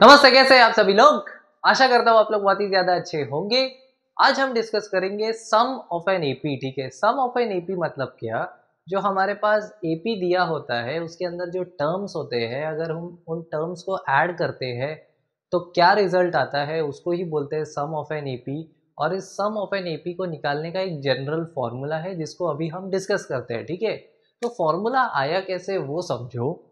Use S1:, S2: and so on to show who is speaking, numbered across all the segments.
S1: नमस्ते, कैसे हैं आप सभी लोग। आशा करता हूँ आप लोग बहुत ही ज्यादा अच्छे होंगे। आज हम डिस्कस करेंगे सम ऑफ एन एपी। ठीक है, सम ऑफ एन एपी मतलब क्या, जो हमारे पास एपी दिया होता है उसके अंदर जो टर्म्स होते हैं, अगर हम उन टर्म्स को ऐड करते हैं तो क्या रिजल्ट आता है, उसको ही बोलते हैं सम ऑफ एन एपी। और इस सम ऑफ एन एपी को निकालने का एक जनरल फॉर्मूला है जिसको अभी हम डिस्कस करते हैं। ठीक है, तो फॉर्मूला आया कैसे वो समझो।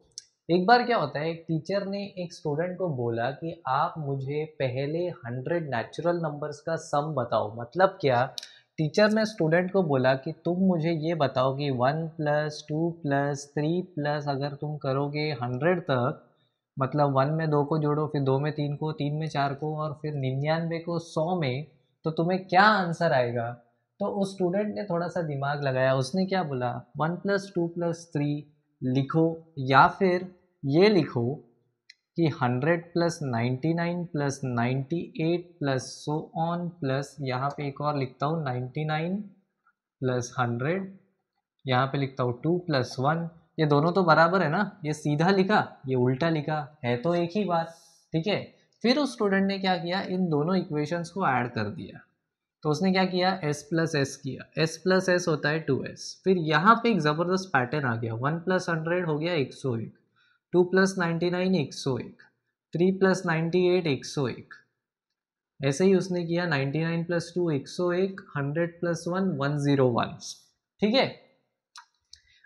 S1: एक बार क्या होता है, एक टीचर ने एक स्टूडेंट को बोला कि आप मुझे पहले 100 नेचुरल नंबर्स का सम बताओ। मतलब क्या, टीचर ने स्टूडेंट को बोला कि तुम मुझे ये बताओ कि 1 + 2 + 3 प्लस अगर तुम करोगे 100 तक, मतलब 1 में 2 को जोड़ो, फिर 2 में 3 को, 3 में 4 को, और फिर 99 को 100 में, तो तुम्हें क्या आंसर आएगा। तो उस स्टूडेंट ने थोड़ा सा दिमाग लगाया, उसने क्या बोला, 1 + 2 + 3 लिखो, या फिर ये लिखो कि 100 + 99 + 98 प्लस सो ऑन, प्लस यहाँ पे एक और लिखता हूँ 99 + 100, यहाँ पे लिखता हूँ 2 + 1। ये दोनों तो बराबर है ना, ये सीधा लिखा, ये उल्टा लिखा, है तो एक ही बात। ठीक है, फिर उस स्टूडेंट ने क्या किया, इन दोनों इक्वेशंस को ऐड कर दिया। तो उसने क्या किया, s + s किया, s + s होता है 2s। फिर यहाँ पे एक ज़बरदस्त पैटर्न आ गया, 1 + 100 हो गया 101, 2 + 99 101, 3 + 98 101। ऐसे ही उसने किया 99 + 2 101, 100 + 1 101। ठीक है,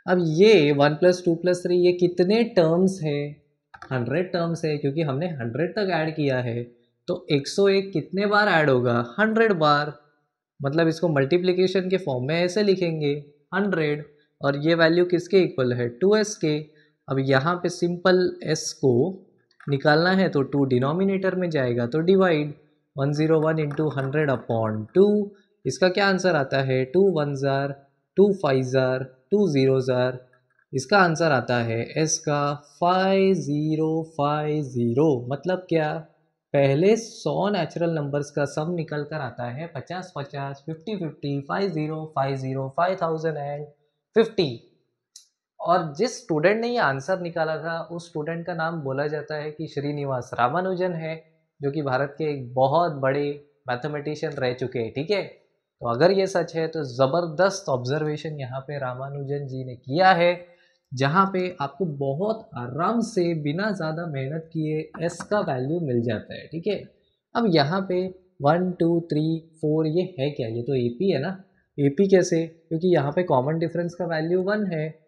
S1: अब ये 1 + 2 + 3 ये कितने टर्म्स है, 100 टर्म्स है, क्योंकि हमने 100 तक ऐड किया है। तो 101 कितने बार ऐड होगा, 100 बार। मतलब इसको मल्टीप्लिकेशन के फॉर्म में ऐसे लिखेंगे 100, और ये वैल्यू किसके इक्वल है, 2s के। अब यहाँ पे सिंपल s को निकालना है तो 2 डिनोमिनेटर में जाएगा, तो डिवाइड 101 × 100/2। इसका क्या आंसर आता है, 2 1 जार, 2 5 जार, 2 0 जार। इसका आंसर आता है s का 5050। मतलब क्या, पहले 100 नेचुरल नंबर्स का सम निकल कर आता है 50 50, 50 50, 50 50, 5050। और जिस स्टूडेंट ने ये आंसर निकाला था उस स्टूडेंट का नाम बोला जाता है कि श्रीनिवास रामानुजन है, जो कि भारत के एक बहुत बड़े मैथमेटिशियन रह चुके हैं। ठीक है, तो अगर ये सच है तो ज़बरदस्त ऑब्जर्वेशन यहाँ पे रामानुजन जी ने किया है, जहाँ पे आपको बहुत आराम से बिना ज़्यादा मेहनत किए एस का वैल्यू मिल जाता है। ठीक है, अब यहाँ पे 1 2 3 4 ये है क्या, ये तो एपी है ना। एपी कैसे, क्योंकि यहाँ पे कॉमन डिफरेंस का वैल्यू 1 है,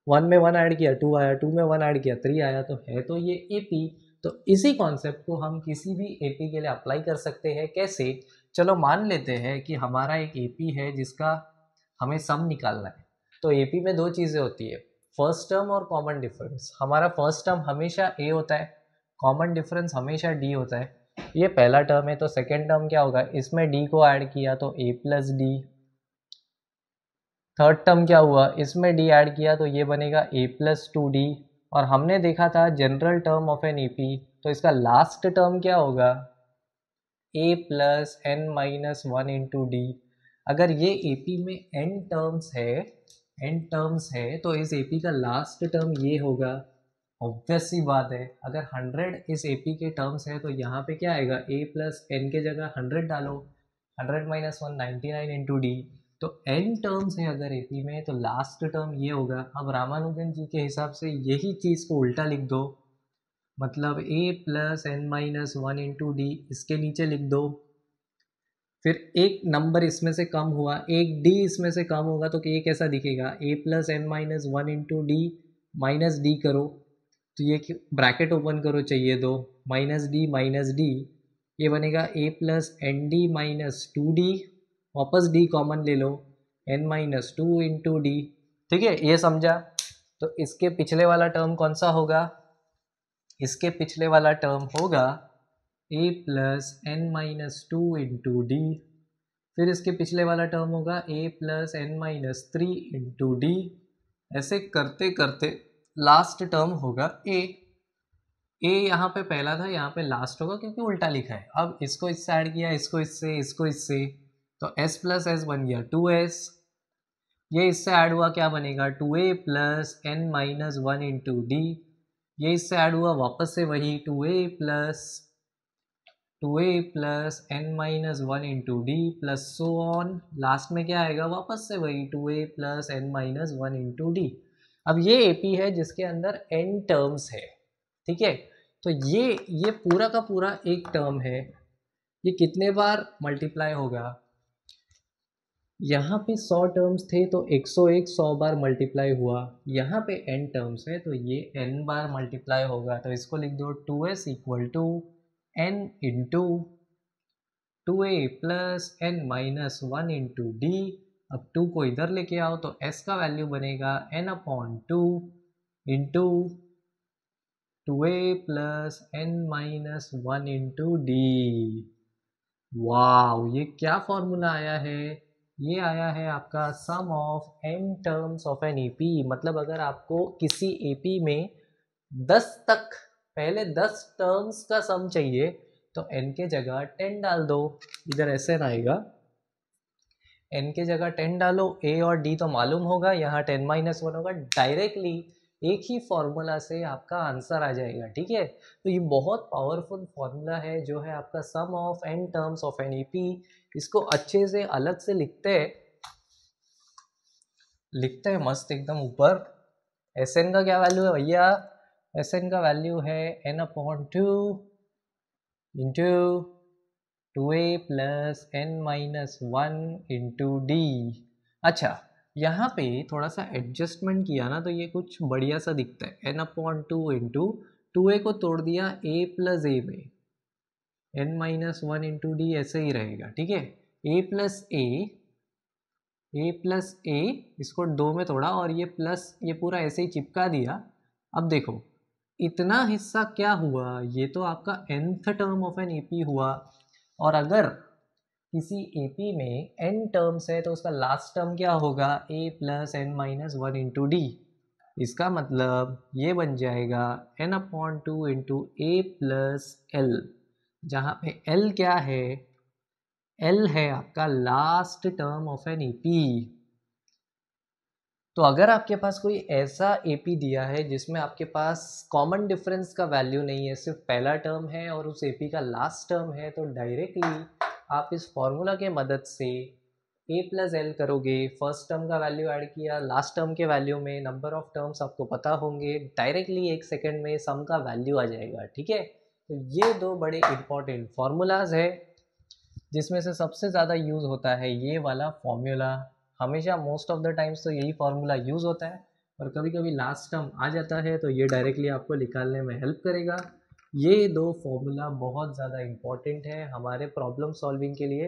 S1: 1 में 1 ऐड किया 2 आया, 2 में 1 ऐड किया 3 आया, तो है तो ये एपी। तो इसी कॉन्सेप्ट को हम किसी भी एपी के लिए अप्लाई कर सकते हैं। कैसे, चलो मान लेते हैं कि हमारा एक एपी है जिसका हमें सम निकालना है। तो एपी में दो चीज़ें होती है, फर्स्ट टर्म और कॉमन डिफरेंस। हमारा फर्स्ट टर्म हमेशा ए होता है, कॉमन डिफरेंस हमेशा डी होता है। ये पहला टर्म है, तो सेकेंड टर्म क्या होगा, इसमें डी को ऐड किया तो ए + डी। थर्ड टर्म क्या हुआ, इसमें डी ऐड किया तो ये बनेगा a + 2d। और हमने देखा था general term of an AP, तो इसका लास्ट टर्म क्या होगा, a + n - 1 × d। अगर ये एपी में n टर्म्स है तो इस एपी का लास्ट टर्म ये होगा। ऑब्वियस सी बात है, अगर 100 इस एपी के टर्म्स है तो यहाँ पे क्या आएगा, a + n के जगह 100 डालो, 100 - 1 99 × d। तो n टर्म्स है अगर एपी में, तो लास्ट टर्म ये होगा। अब रामानुजन जी के हिसाब से यही चीज़ को उल्टा लिख दो, मतलब a + n - 1 × d, इसके नीचे लिख दो। फिर एक नंबर इसमें से कम हुआ, एक d इसमें से कम होगा, तो ये कैसा दिखेगा, a + n - 1 × d minus D करो, तो ये ब्रैकेट ओपन करो, चाहिए दो, -d, ये बनेगा a + nd - 2d, वापस d कॉमन ले लो, n - 2 × d। ठीक है, ये समझा। तो इसके पिछले वाला टर्म कौन सा होगा, इसके पिछले वाला टर्म होगा a + n - 2 × d। फिर इसके पिछले वाला टर्म होगा a + n - 3 × d। ऐसे करते करते लास्ट टर्म होगा a। यहाँ पे पहला था, यहाँ पे लास्ट होगा क्योंकि उल्टा लिखा है। अब इसको इससे ऐड किया, इसको इससे, इसको इससे, तो s + s बन गया 2s। ये इससे ऐड हुआ, क्या बनेगा, 2a + n - 1 × d। ये इससे ऐड हुआ वापस से वही 2a plus n minus one into D plus so on, last में क्या आएगा वापस से वही 2a plus n minus one into D. अब ये एपी है जिसके अंदर n टर्म्स है, ठीक है। तो ये पूरा का पूरा एक टर्म है, ये कितने बार मल्टीप्लाई होगा, यहाँ पे 100 टर्म्स थे तो 101 100 बार मल्टीप्लाई हुआ, यहाँ पे n टर्म्स है तो ये n बार मल्टीप्लाई होगा। तो इसको लिख दो 2s equal to n into 2a plus n minus one into D. अब 2 को इधर लेके आओ तो s का वैल्यू बनेगा n upon two into 2a plus n minus one into d. Wow, ये क्या फॉर्मूला आया है, ये आया है आपका sum of n terms of an AP. मतलब अगर आपको किसी एपी में 10 तक पहले 10 टर्म्स का सम चाहिए तो n के जगह 10 डाल दो, इधर ऐसे आएगा, n के जगह 10 डालो, a और d तो मालूम होगा, यहाँ 10 माइनस वन होगा, डायरेक्टली एक ही फॉर्मूला से आपका आंसर आ जाएगा, ठीक है। तो ये बहुत पावरफुल फॉर्मूला है जो है आपका sum of n terms of an AP. इसको अच्छे से अलग से लिखते हैं मस्त एकदम ऊपर। Sn का क्या वैल्यू है भैया, Sn का वैल्यू है n upon two into 2a plus n minus one into D. अच्छा, यहाँ पे थोड़ा सा एडजस्टमेंट किया ना तो ये कुछ बढ़िया सा दिखता है, n upon two into 2a को तोड़ दिया a प्लस ए में, n minus one into D ऐसे ही रहेगा, ठीक है। a प्लस ए, इसको दो में तोड़ा और ये प्लस ये पूरा ऐसे ही चिपका दिया। अब देखो इतना हिस्सा क्या हुआ, ये तो आपका nth term of an AP हुआ। और अगर किसी एपी में n टर्म्स है तो उसका लास्ट टर्म क्या होगा, a plus n minus one into D. इसका मतलब ये बन जाएगा n अपॉन टू इंटू ए प्लस एल, जहाँ पे l क्या है, l है आपका last term of an AP. तो अगर आपके पास कोई ऐसा एपी दिया है जिसमें आपके पास कॉमन डिफरेंस का वैल्यू नहीं है, सिर्फ पहला टर्म है और उस एपी का लास्ट टर्म है, तो डायरेक्टली आप इस फॉर्मूला के मदद से a प्लस एल करोगे, फर्स्ट टर्म का वैल्यू ऐड किया, लास्ट टर्म के वैल्यू में नंबर ऑफ टर्म्स आपको पता होंगे, डायरेक्टली एक सेकेंड में सम का वैल्यू आ जाएगा, ठीक है। तो ये दो बड़े इंपॉर्टेंट फार्मूलाज है जिसमें से सबसे ज़्यादा यूज़ होता है ये वाला फॉर्मूला। हमेशा मोस्ट ऑफ द टाइम्स तो यही फार्मूला यूज़ होता है, और कभी कभी लास्ट टर्म आ जाता है तो ये डायरेक्टली आपको निकालने में हेल्प करेगा। ये दो फॉर्मूला बहुत ज़्यादा इम्पॉर्टेंट है हमारे प्रॉब्लम सॉल्विंग के लिए।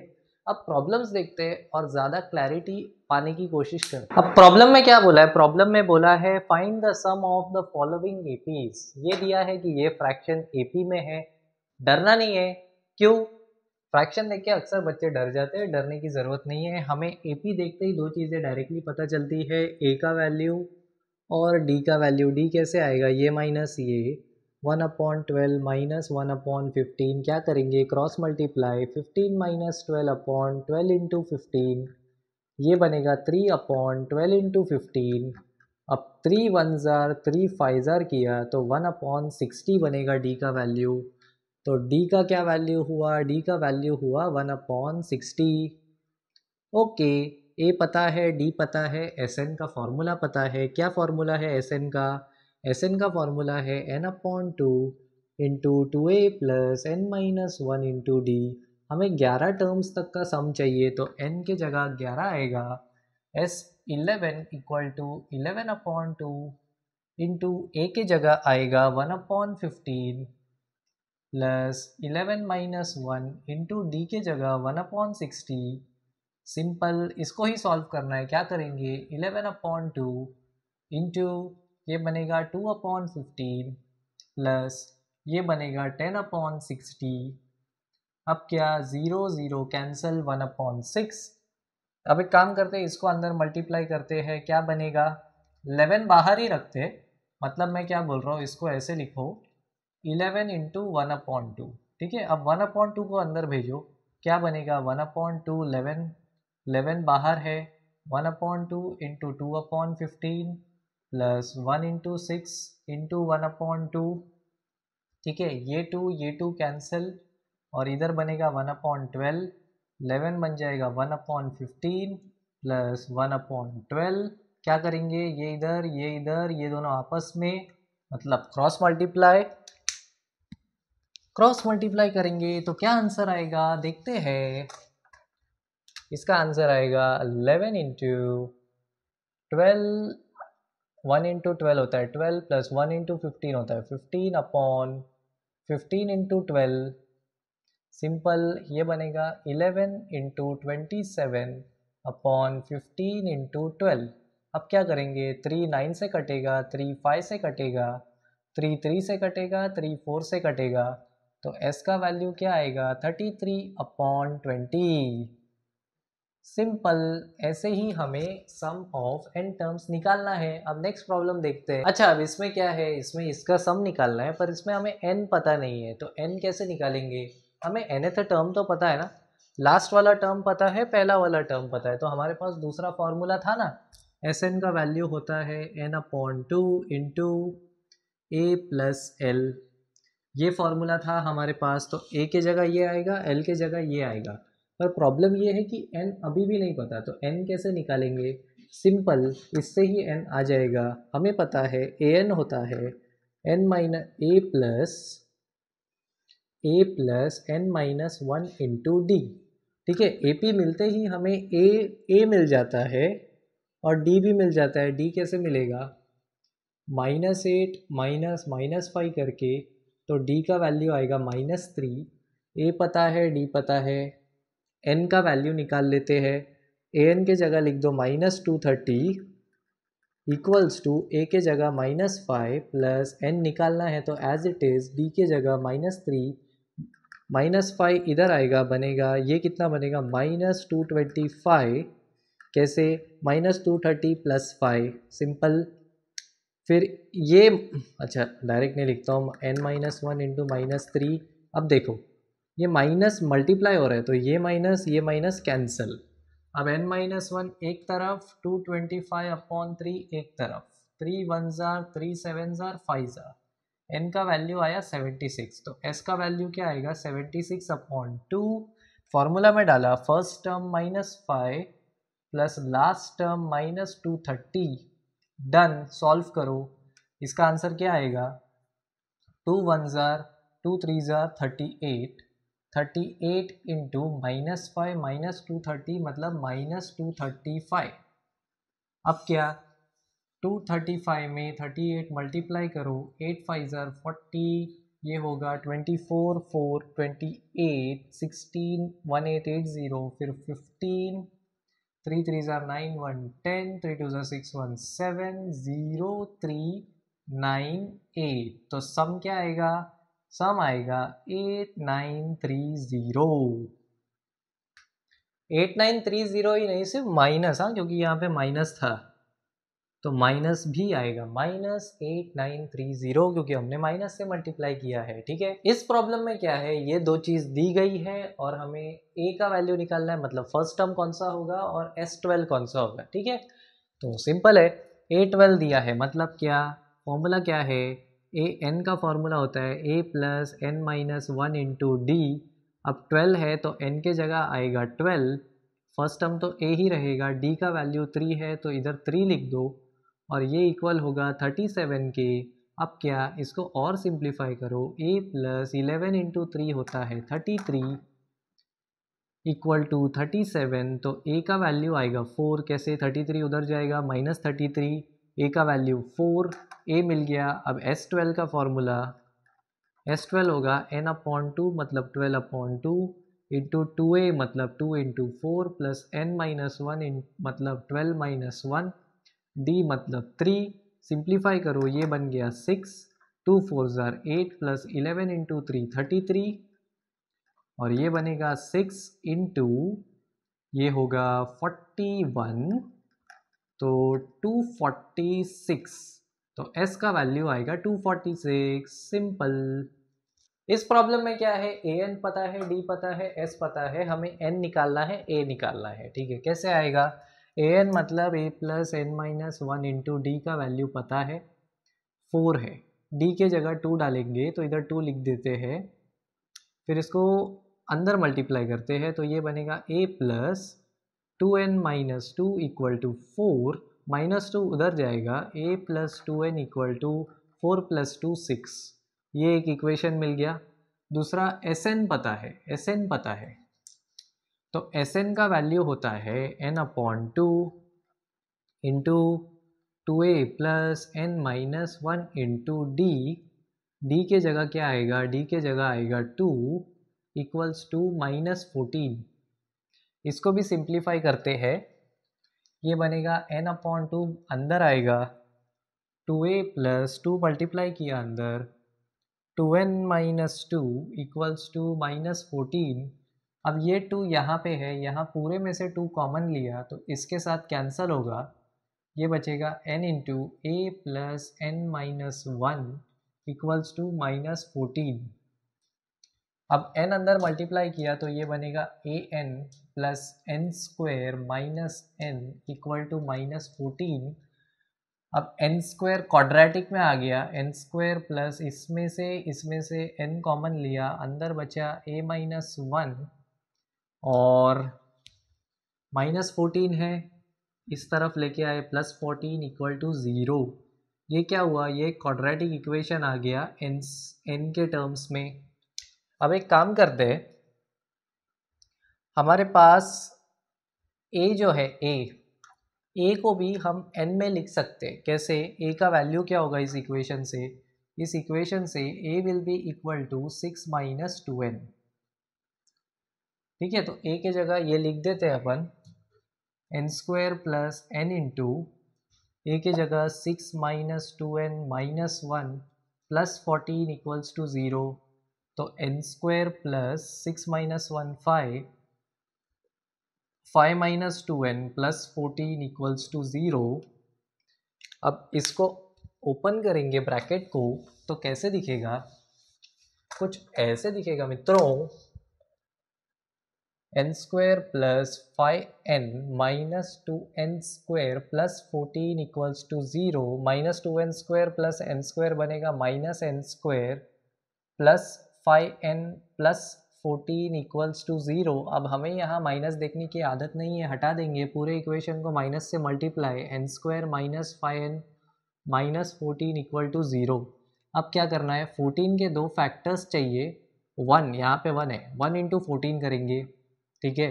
S1: अब प्रॉब्लम्स देखते हैं और ज़्यादा क्लैरिटी पाने की कोशिश करते हैं। अब प्रॉब्लम में क्या बोला है, प्रॉब्लम में बोला है find the sum of the following APs. ये दिया है कि ये फ्रैक्शन एपी में है, डरना नहीं है। क्यों, फ्रैक्शन देख के अक्सर बच्चे डर जाते हैं, डरने की ज़रूरत नहीं है। हमें एपी देखते ही दो चीज़ें डायरेक्टली पता चलती है, ए का वैल्यू और डी का वैल्यू। डी कैसे आएगा, ये माइनस ये 1/12 माइनस 1/15, क्या करेंगे क्रॉस मल्टीप्लाई, 15 माइनस 12/12 इंटू 15, ये बनेगा 3/12 इंटू 15। अब 3 1 जार 3 5 जार किया तो 1/60 बनेगा डी का वैल्यू। तो d का क्या वैल्यू हुआ, d का वैल्यू हुआ 1/60। ओके, a पता है, d पता है, Sn का फॉर्मूला पता है। क्या फॉर्मूला है Sn का, Sn का फॉर्मूला है n/2 into 2a plus n minus one into D. हमें 11 टर्म्स तक का सम चाहिए तो n के जगह 11 आएगा, S11 equal to 11/2 into a के जगह आएगा 1/15 plus 11 minus one into D के जगह 1/60। सिंपल, इसको ही सॉल्व करना है। क्या करेंगे 11/2 इंटू ये बनेगा 2/15 प्लस ये बनेगा 10/60। अब क्या 0 0 कैंसिल 1/6। अब एक काम करते हैं, इसको अंदर मल्टीप्लाई करते हैं, क्या बनेगा 11 बाहर ही रखते, मतलब मैं क्या बोल रहा हूँ, इसको ऐसे लिखो 11 इंटू 1/2, ठीक है। अब 1/2 को अंदर भेजो, क्या बनेगा 1/2 11 11 बाहर है, 1/2 इंटू 2/15 प्लस 1 × 6 × 1/2, ठीक है। ये टू कैंसिल और इधर बनेगा 1/12, 11 बन जाएगा 1/15 प्लस 1/12। क्या करेंगे, ये दोनों आपस में मतलब क्रॉस मल्टीप्लाई करेंगे तो क्या आंसर आएगा देखते हैं। इसका आंसर आएगा 11 × 12, 1 × 12 होता है 12 प्लस 1 × 15 होता है 15/15 × 12, सिंपल ये बनेगा 11 × 27/15 × 12। अब क्या करेंगे, 3 9 से कटेगा, 3 5 से कटेगा, 3 3 से कटेगा, 3 4 से कटेगा, तो s का वैल्यू क्या आएगा 33/20। सिंपल, ऐसे ही हमें सम ऑफ n टर्म्स निकालना है। अब नेक्स्ट प्रॉब्लम देखते हैं। अच्छा, अब इसमें क्या है, इसमें इसका सम निकालना है पर इसमें हमें n पता नहीं है, तो n कैसे निकालेंगे। हमें nth टर्म तो पता है ना, लास्ट वाला टर्म पता है, पहला वाला टर्म पता है, तो हमारे पास दूसरा फॉर्मूला था ना, Sn का वैल्यू होता है n/2 into a plus l। ये फॉर्मूला था हमारे पास, तो a के जगह ये आएगा, l के जगह ये आएगा। पर प्रॉब्लम ये है कि n अभी भी नहीं पता, तो n कैसे निकालेंगे। सिंपल, इससे ही n आ जाएगा। हमें पता है an होता है n minus a plus n-1 into D, ठीक है। AP मिलते ही हमें a मिल जाता है और d भी मिल जाता है। d कैसे मिलेगा, -8 -5 करके, तो d का वैल्यू आएगा -3। a पता है, d पता है, n का वैल्यू निकाल लेते हैं। an के जगह लिख दो -230 इक्वल्स टू a के जगह -5 प्लस n निकालना है तो एज इट इज़ d के जगह -3 -5 इधर आएगा, बनेगा ये कितना बनेगा -225। कैसे, -230 प्लस 5, सिंपल। फिर ये, अच्छा डायरेक्ट नहीं लिखता हूँ, n-1 इंटू -3। अब देखो ये माइनस मल्टीप्लाई हो रहा है, तो ये माइनस कैंसिल। अब n-1 एक तरफ, 225/3 एक तरफ, 3 1 जार 3 7 जार 5 जार, n का वैल्यू आया 76, तो s का वैल्यू क्या आएगा 76/2। फॉर्मूला में डाला, first term -5 plus last term -230, done. Solve करो, इसका आंसर क्या आएगा, 2 1 जार 2 3 जार 38, 38 इंटू -5 -230 मतलब -235। अब क्या, 235 में 38 मल्टीप्लाई करो, 8 5 जार 40, ये होगा 24 4 28 16 1880, फिर 15 3 3 जार 9 1 10 3 2 जार 6 1 7 0 3 9 8, तो सम क्या आएगा, सम आएगा 8930। 8930 ही नहीं, सिर्फ माइनस, हाँ क्योंकि यहाँ पे माइनस था तो माइनस भी आएगा, -8930, क्योंकि हमने माइनस से मल्टीप्लाई किया है, ठीक है। इस प्रॉब्लम में क्या है, ये दो चीज़ दी गई है और हमें a का वैल्यू निकालना है, मतलब फर्स्ट टर्म कौन सा होगा और S12 कौन सा होगा, ठीक है। तो सिंपल है, A12 दिया है, मतलब क्या, फॉर्मूला क्या है, n का फॉर्मूला होता है a plus n-1 into D. अब 12 है तो n के जगह आएगा 12, फर्स्ट टर्म तो a ही रहेगा, d का वैल्यू 3 है तो इधर 3 लिख दो और ये इक्वल होगा 37 के। अब क्या, इसको और सिंप्लीफाई करो, a प्लस 11 इंटू 3 होता है 33 इक्वल टू 37, तो a का वैल्यू आएगा 4। कैसे, 33 उधर जाएगा -33, a का वैल्यू 4, a मिल गया। अब S12 का फॉर्मूला, S12 होगा n/2 मतलब 12/2 इंटू 2a मतलब 2 इंटू 4 प्लस n-1 मतलब 12-1 d मतलब 3। सिंप्लीफाई करो, ये बन गया 6, 2 4 जार 8 प्लस 11 इंटू 3 33 और ये बनेगा 6 इंटू, ये होगा 41, तो 246, तो s का वैल्यू आएगा 246, सिंपल। इस प्रॉब्लम में क्या है, an पता है, d पता है, s पता है, हमें n निकालना है, a निकालना है, ठीक है। कैसे आएगा, ए एन मतलब a plus n minus one into d का वैल्यू पता है 4 है, डी के जगह 2 डालेंगे तो इधर 2 लिख देते हैं, फिर इसको अंदर मल्टीप्लाई करते हैं तो ये बनेगा a plus 2n minus 2 equal to 4, minus 2 उधर जाएगा, a plus 2n equal to 4 plus 2 6, ये एक इक्वेशन मिल गया। दूसरा Sn पता है, Sn पता है तो Sn का वैल्यू होता है n/2 into 2a plus n minus 1 into D, D के जगह क्या आएगा, डी के जगह आएगा 2 इक्वल्स टू -14। इसको भी सिंप्लीफाई करते हैं, ये बनेगा n/2 अंदर आएगा 2a प्लस 2 मल्टीप्लाई किया अंदर 2n माइनस 2 इक्वल्स टू -14। अब ये 2 यहाँ पे है, यहाँ पूरे में से 2 कॉमन लिया तो इसके साथ कैंसल होगा, ये बचेगा n into A plus n minus 1 equals to -14। अब n अंदर मल्टीप्लाई किया तो ये बनेगा a n plus n square minus n equal to -14। अब एन स्क्वायर क्वाड्रेटिक में आ गया, एन स्क्वायर प्लस इसमें से n कॉमन लिया, अंदर बचा a माइनस 1 और -14 है, इस तरफ लेके आए +14 इक्वल टू 0। ये क्या हुआ, ये क्वाड्रेटिक इक्वेशन आ गया n के टर्म्स में। अब एक काम करते हैं, हमारे पास a जो है a को भी हम n में लिख सकते हैं। कैसे, a का वैल्यू क्या होगा इस इक्वेशन से, इस इक्वेशन से a will be equal to 6 minus 2n। ठीक है, तो a के जगह ये लिख देते हैं अपन n square plus n into a के जगह 6 minus 2n minus 1 plus 14 equals to 0। तो n square plus 6 minus 1 5 minus 2n plus 14 equals to 0। अब इसको ओपन करेंगे ब्रैकेट को तो कैसे दिखेगा, कुछ ऐसे दिखेगा मित्रों, n square plus 5n minus 2n square plus 14 equals to 0, minus 2n square plus n square बनेगा minus n square plus 5n plus 14 equals to 0। अब हमें यहाँ माइनस देखने की आदत नहीं है, हटा देंगे, पूरे इक्वेशन को माइनस से multiply, n square minus 5n minus 14 equal to 0। अब क्या करना है, 14 के दो फैक्टर्स चाहिए, 1 यहाँ पे 1 है, 1 इंटू 14 करेंगे। ठीक है,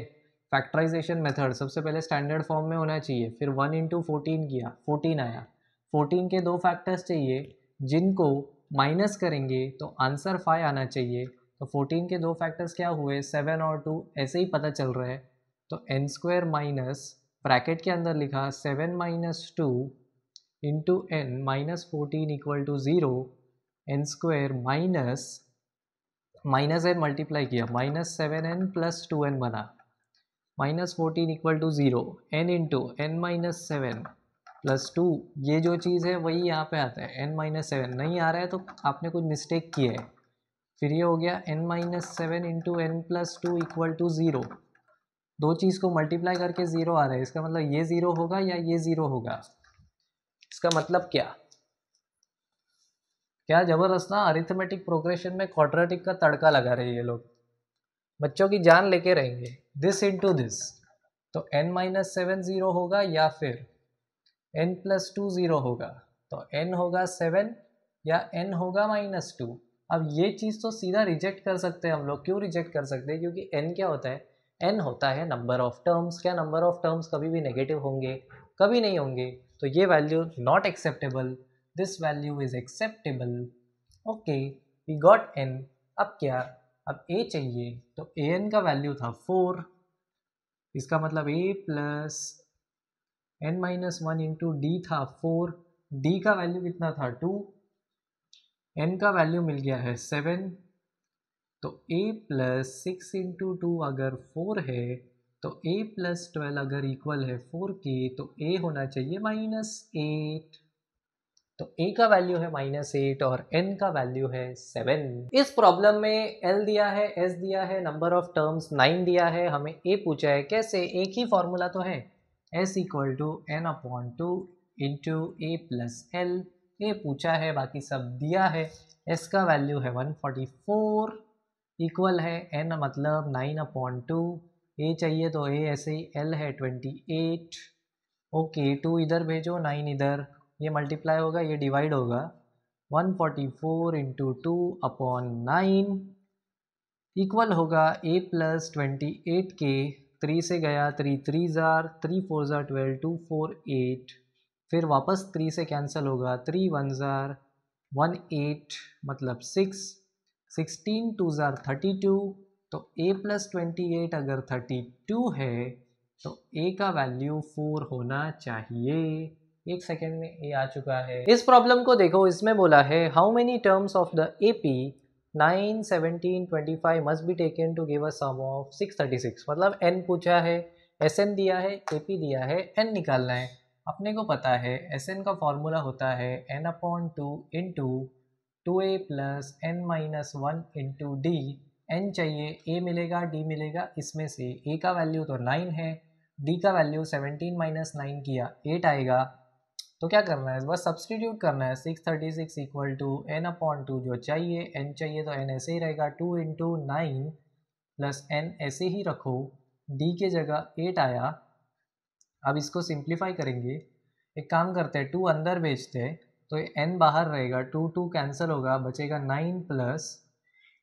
S1: फैक्टराइजेशन मेथड सबसे पहले स्टैंडर्ड फॉर्म में होना चाहिए, फिर 1 इंटू 14 किया, 14 आया। 14 के दो फैक्टर्स चाहिए जिनको माइनस करेंगे तो आंसर 5 आना चाहिए। तो 14 के दो फैक्टर्स क्या हुए, 7 और 2, ऐसे ही पता चल रहा है। तो n स्क्वायर माइनस ब्रैकेट के अंदर लिखा 7 minus 2 into n minus 14 equal to 0, n square minus n multiply किया, माइनस 7n प्लस 2n बना, minus 14 equal to 0, n into n minus 7 plus 2, ये जो चीज़ है वही यहाँ पे आता है, n माइनस 7 नहीं आ रहा है तो आपने कुछ मिस्टेक किया है। फिर ये हो गया n minus 7 into n plus 2 equal to 0, दो चीज़ को मल्टीप्लाई करके 0 आ रहा है, इसका मतलब ये 0 होगा या ये 0 होगा। इसका मतलब क्या क्या ज़बरदस्त ना, अरिथमेटिक प्रोग्रेशन में क्वाड्रेटिक का तड़का लगा रहे हैं ये लोग, बच्चों की जान लेके रहेंगे। दिस इंटू दिस, तो n माइनस 7 0 होगा या फिर n प्लस 2 0 होगा, तो n होगा 7 या n होगा माइनस 2। अब ये चीज़ तो सीधा रिजेक्ट कर सकते हैं हम लोग, क्यों रिजेक्ट कर सकते हैं, क्योंकि n क्या होता है, n होता है नंबर ऑफ टर्म्स। क्या नंबर ऑफ टर्म्स कभी भी नेगेटिव होंगे, कभी नहीं होंगे। तो ये value not acceptable, this value is acceptable. Okay, we got n। अब क्या, अब a चाहिए, तो an का वैल्यू था 4, इसका मतलब a plus n minus 1 into D था 4, d का वैल्यू कितना था 2, n का वैल्यू मिल गया है 7, तो a प्लस 6 इंटू 2 अगर 4 है तो a प्लस 12 अगर इक्वल है 4 के, तो a होना चाहिए -8। तो a का वैल्यू है -8 और n का वैल्यू है 7। इस प्रॉब्लम में l दिया है, s दिया है, नंबर ऑफ टर्म्स 9 दिया है, हमें a पूछा है। कैसे, एक ही फॉर्मूला तो है, S equal to n/2 into A plus l. A पूछा है, बाकी सब दिया है। S का वैल्यू है 144 इक्वल है n मतलब 9/2। ए चाहिए तो ए ऐसे ही, एल है 28। ओके 2 इधर भेजो, 9 इधर, ये मल्टीप्लाई होगा, ये डिवाइड होगा। 144 इंटू 2/9 इक्वल होगा ए प्लस 28 के 3 से गया 3 3 जार 3 4 जार 12 2 4 8, फिर वापस 3 से कैंसिल होगा, 3 1 जार 1 8 मतलब 6, 16 2 जार 32। तो a प्लस 28 अगर 32 है तो a का वैल्यू 4 होना चाहिए। एक सेकेंड में a आ चुका है। इस प्रॉब्लम को देखो, इसमें बोला है how many terms of the AP 9, 17, 25 must be taken to give a sum of 636। मतलब n पूछा है, Sn दिया है, AP दिया है, n निकालना है। अपने को पता है Sn का फॉर्मूला होता है n/2 into 2a plus n minus 1 into D. n चाहिए, a मिलेगा d मिलेगा, इसमें से a का वैल्यू तो 9 है, d का वैल्यू 17 माइनस 9 किया 8 आएगा। तो क्या करना है, बस सब्सटीट्यूट करना है। 636 इक्वल टू n/2 जो चाहिए, n चाहिए तो n ऐसे ही रहेगा, 2 इंटू 9 प्लस n ऐसे ही रखो, d के जगह 8 आया। अब इसको सिंप्लीफाई करेंगे, एक काम करते हैं 2 अंदर भेजते हैं तो n बाहर रहेगा, 2 2 कैंसिल होगा, बचेगा 9 प्लस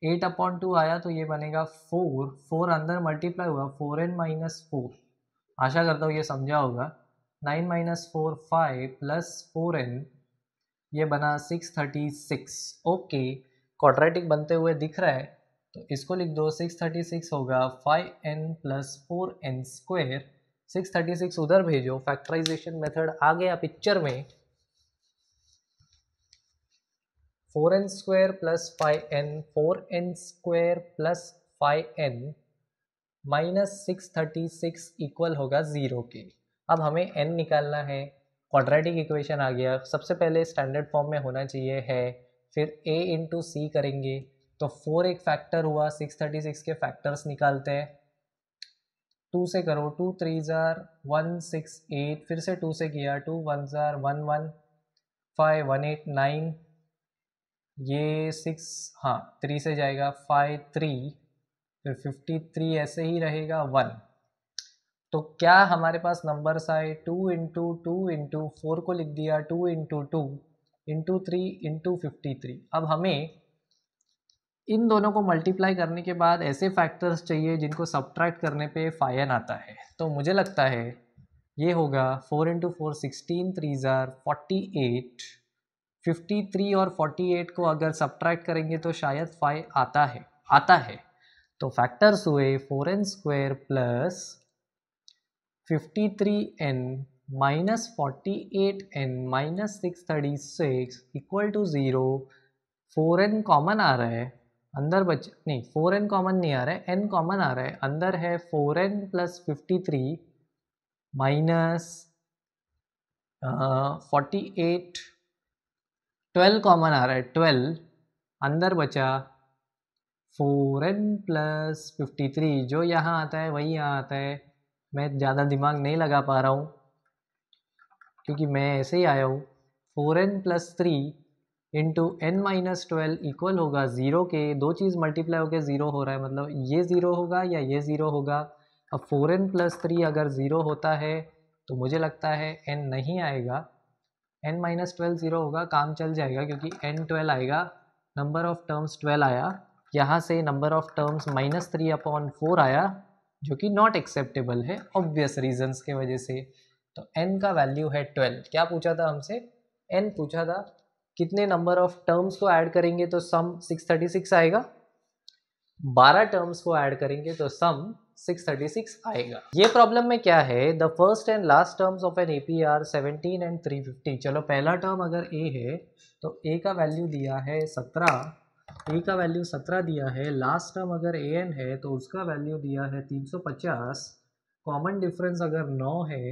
S1: 8/2 आया तो ये बनेगा 4, 4 अंदर मल्टीप्लाई हुआ 4n माइनस 4। आशा करता हूँ ये समझा होगा। 9 माइनस 4 5 प्लस 4n, ये बना 636। ओके क्वाड्रेटिक बनते हुए दिख रहा है तो इसको लिख दो, 636 होगा 5n प्लस 4n स्क्वेयर। 636 उधर भेजो, फैक्टराइजेशन मेथड आ गया पिक्चर में। 4n square plus 5n, 4n square plus 5n minus 636 equal होगा 0 के। अब हमें n निकालना है। क्वाड्रेटिक इक्वेशन आ गया, सबसे पहले स्टैंडर्ड फॉर्म में होना चाहिए है, फिर a इंटू सी करेंगे तो 4 एक फैक्टर हुआ, 636 के फैक्टर्स निकालते हैं। 2 से करो, 2 3 जार 168, फिर से 2 से किया, 2 1 जार 1 1 5 1 8 9, ये 6 हाँ 3 से जाएगा 5 3, फिर 53 ऐसे ही रहेगा 1। तो क्या हमारे पास नंबर्स आए, 2 इंटू 2 इंटू 4 को लिख दिया, 2 इंटू 2 इंटू 3 इंटू 53। अब हमें इन दोनों को मल्टीप्लाई करने के बाद ऐसे फैक्टर्स चाहिए जिनको सब्ट्रैक्ट करने पे 5n आता है। तो मुझे लगता है ये होगा 4 इंटू 4 16, 3 जार 48, 53 और 48 को अगर सब्ट्रैक्ट करेंगे तो शायद 5 आता है। तो फैक्टर्स हुए 4n square plus 53n minus 48n minus 636 equal to 0। 4n common आ रहा है, अंदर बच नहीं, 4n कॉमन नहीं आ रहा है, n कॉमन आ रहा है। अंदर है 4n प्लस 53 माइनस 48, 12 कॉमन आ रहा है, 12 अंदर बचा 4n प्लस 53, जो यहाँ आता है वही यहाँ आता है। मैं ज़्यादा दिमाग नहीं लगा पा रहा हूँ क्योंकि मैं ऐसे ही आया हूँ। 4n plus 3 into n minus 12 equal होगा 0 के, दो चीज़ मल्टीप्लाई होकर 0 हो रहा है, मतलब ये 0 होगा या ये 0 होगा। अब 4n प्लस 3 अगर 0 होता है तो मुझे लगता है n नहीं आएगा, n माइनस 12 0 होगा, काम चल जाएगा क्योंकि n 12 आएगा। नंबर ऑफ टर्म्स 12 आया, यहाँ से नंबर ऑफ टर्म्स -3/4 आया जो कि नॉट एक्सेप्टेबल है ऑब्वियस रीजंस के वजह से। तो n का वैल्यू है 12। क्या पूछा था हमसे, n पूछा था कितने नंबर ऑफ टर्म्स को ऐड करेंगे तो सम 636 आएगा। 12 टर्म्स को ऐड करेंगे तो सम 636 आएगा। ये प्रॉब्लम में क्या है, the first and last terms of an AP are 17 and 350। चलो पहला टर्म अगर a है तो a का वैल्यू दिया है 17, a का वैल्यू 17 दिया है। लास्ट टर्म अगर an है तो उसका वैल्यू दिया है 350। कॉमन डिफरेंस अगर 9 है,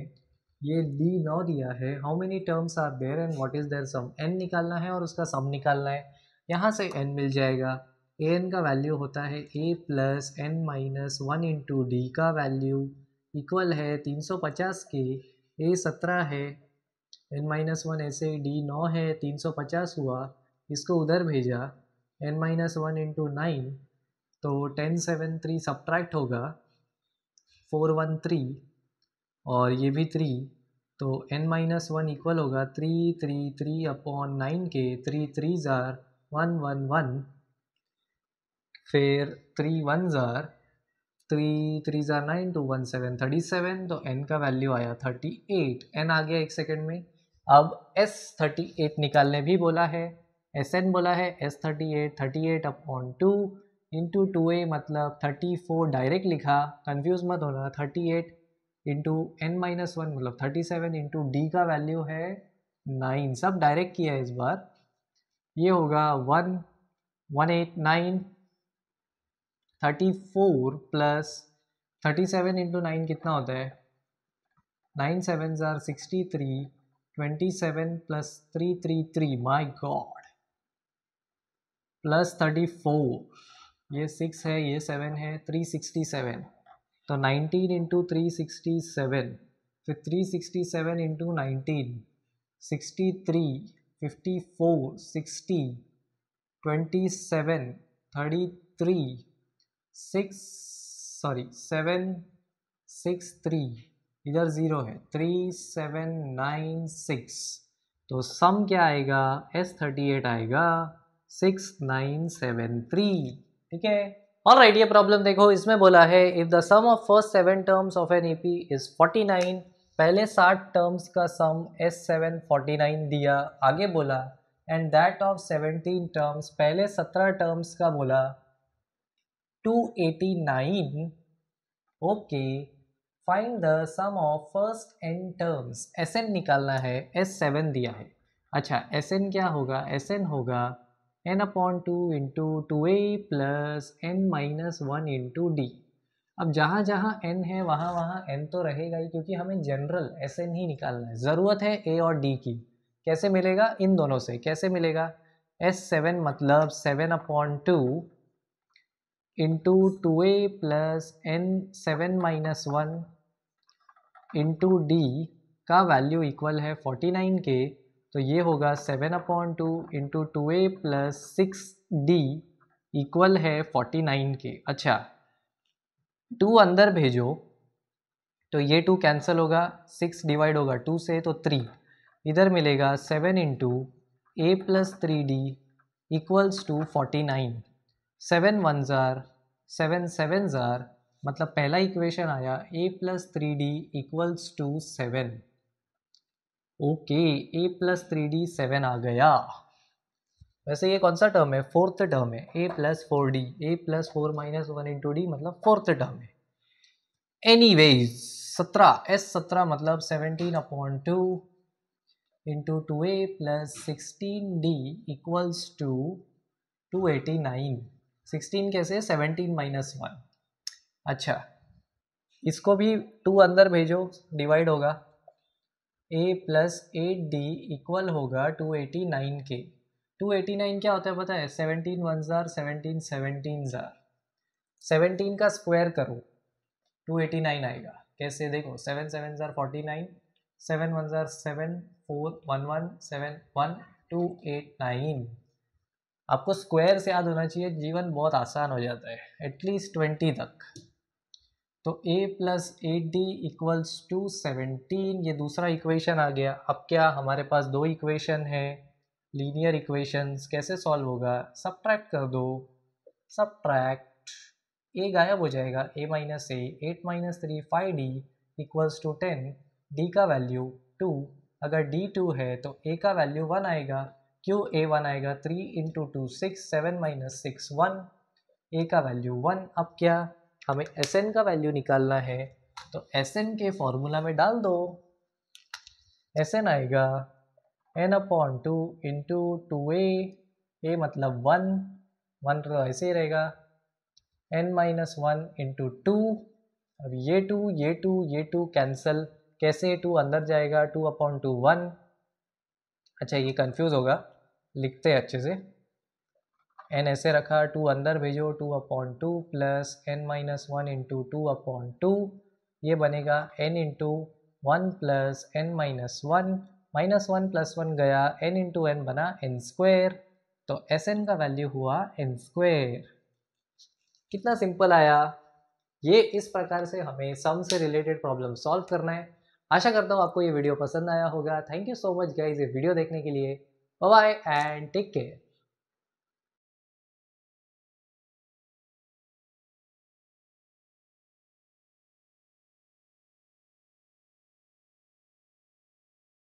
S1: ये d 9 दिया है। How many terms are there and what is their sum, n निकालना है और उसका सम निकालना है। यहाँ से n मिल जाएगा, an का वैल्यू होता है a plus n minus 1 into d का वैल्यू, इक्वल है 350 के, ए 17 है, n-1 ऐसे डी 9 है, 350 हुआ, इसको उधर भेजा, n-1 इंटू 9, तो 1073 सब्ट्रैक्ट होगा 413, और ये भी 3, तो n-1 इक्वल होगा 333 अपॉन 9 के, 3 3 जार 111, फिर 3 1 जार 3 3 जार 9 2 1 7 37, तो n का वैल्यू आया 38, n आ गया एक सेकेंड में। अब S38 निकालने भी बोला है, Sn बोला है, S38 38 अपॉन 2 इंटू 2a मतलब 34, डायरेक्ट लिखा, कंफ्यूज मत होना, 38 इंटू n-1 मतलब 37 इंटू डी का वैल्यू है 9, सब डायरेक्ट किया है इस बार। ये होगा 189 34 प्लस 37 इंटू 9 कितना होता है, 9 7 जार 63, 27 प्लस 333, माई गॉड, प्लस 34, ये 6 है, ये 7 है, 367, तो 19 इंटू 367, फिर 367 इंटू 19, 63, 54, 60, 27, 33, 7 6 3, इधर 0 है, 3796, तो सम क्या आएगा, S38 आएगा 6973, ठीक है। ऑलराइट, ये प्रॉब्लम देखो, इसमें बोला है if the sum of first 7 terms of an AP is 49, पहले 60 टर्म्स का सम S7 49 दिया, आगे बोला एंड दैट ऑफ 17 टर्म्स, पहले 17 टर्म्स का बोला 289, okay, find the sum of first n terms, Sn निकालना है, S7 दिया है। अच्छा, Sn क्या होगा, Sn होगा n/2 into 2a plus n-1 into D. अब जहाँ जहाँ n है वहाँ वहाँ n तो रहेगा ही, क्योंकि हमें जनरल Sn ही निकालना है, ज़रूरत है a और d की। कैसे मिलेगा, इन दोनों से कैसे मिलेगा, S7 मतलब 7/2 into 2a plus n7-1 into d का वैल्यू इक्वल है 49 के, तो ये होगा 7/2 into 2a plus 6d equal है 49 के। अच्छा, 2 अंदर भेजो तो ये 2 कैंसिल होगा, 6 डिवाइड होगा 2 से तो 3, इधर मिलेगा 7 into A plus 3d equals to 49, 7 1 जार 7 7 जार, मतलब पहला इक्वेशन आया a plus 3d equals to 7, okay, a plus 3d 7 आ गया। वैसे ये कौन सा टर्म है, फोर्थ टर्म है, a plus 4d, a plus 4-1 into D मतलब फोर्थ टर्म है। एनीवेज 17, S17 मतलब 17/2 into 2a plus 16d equals to 289, 16 कैसे, 17-1। अच्छा, इसको भी 2 अंदर भेजो, डिवाइड होगा, a प्लस 8d इक्वल होगा 289 के। 289 क्या होता है पता है, 17 1 जार 17 17 जार, 17 का स्क्वायर करो 289 आएगा। कैसे, देखो 7 7 जार 49, 7 1 जार 7 4 1 1 7 1 289। आपको स्क्वायर से याद होना चाहिए, जीवन बहुत आसान हो जाता है, एटलीस्ट 20 तक। तो a plus 8d equals to 17, ये दूसरा इक्वेशन आ गया। अब क्या, हमारे पास दो इक्वेशन है, लीनियर इक्वेशंस, कैसे सॉल्व होगा, सब्ट्रैक्ट कर दो, सब्ट्रैक्ट, a गायब हो जाएगा, a minus A, 8 minus 3 5d equals to 10, d का वैल्यू 2, अगर d 2 है तो a का वैल्यू 1 आएगा, क्यों a 1 आएगा, 3 इंटू 2 6, 7 माइनस 6 1, a का वैल्यू 1। अब क्या, हमें Sn का वैल्यू निकालना है, तो Sn के फॉर्मूला में डाल दो, Sn आएगा n/2 इंटू 2a, a मतलब 1, 1 तो ऐसे ही रहेगा, n-1 इंटू 2, अब ये 2 ये 2 ये 2 कैंसिल, कैसे 2 अंदर जाएगा, 2/2 1। अच्छा, ये कंफ्यूज होगा, लिखते हैं अच्छे से, n ऐसे रखा, 2 अंदर भेजो, 2/2 प्लस n-1 इंटू 2/2, ये बनेगा n into 1 plus n minus 1, minus 1 plus 1 गया, n इंटू n बना n स्क्वेयर, तो Sn का वैल्यू हुआ n स्क्वेयर। कितना सिंपल आया। ये इस प्रकार से हमें सम से रिलेटेड प्रॉब्लम सॉल्व करना है। आशा करता हूँ आपको ये वीडियो पसंद आया होगा। Thank you so much guys ये वीडियो देखने के लिए। Bye bye and take care.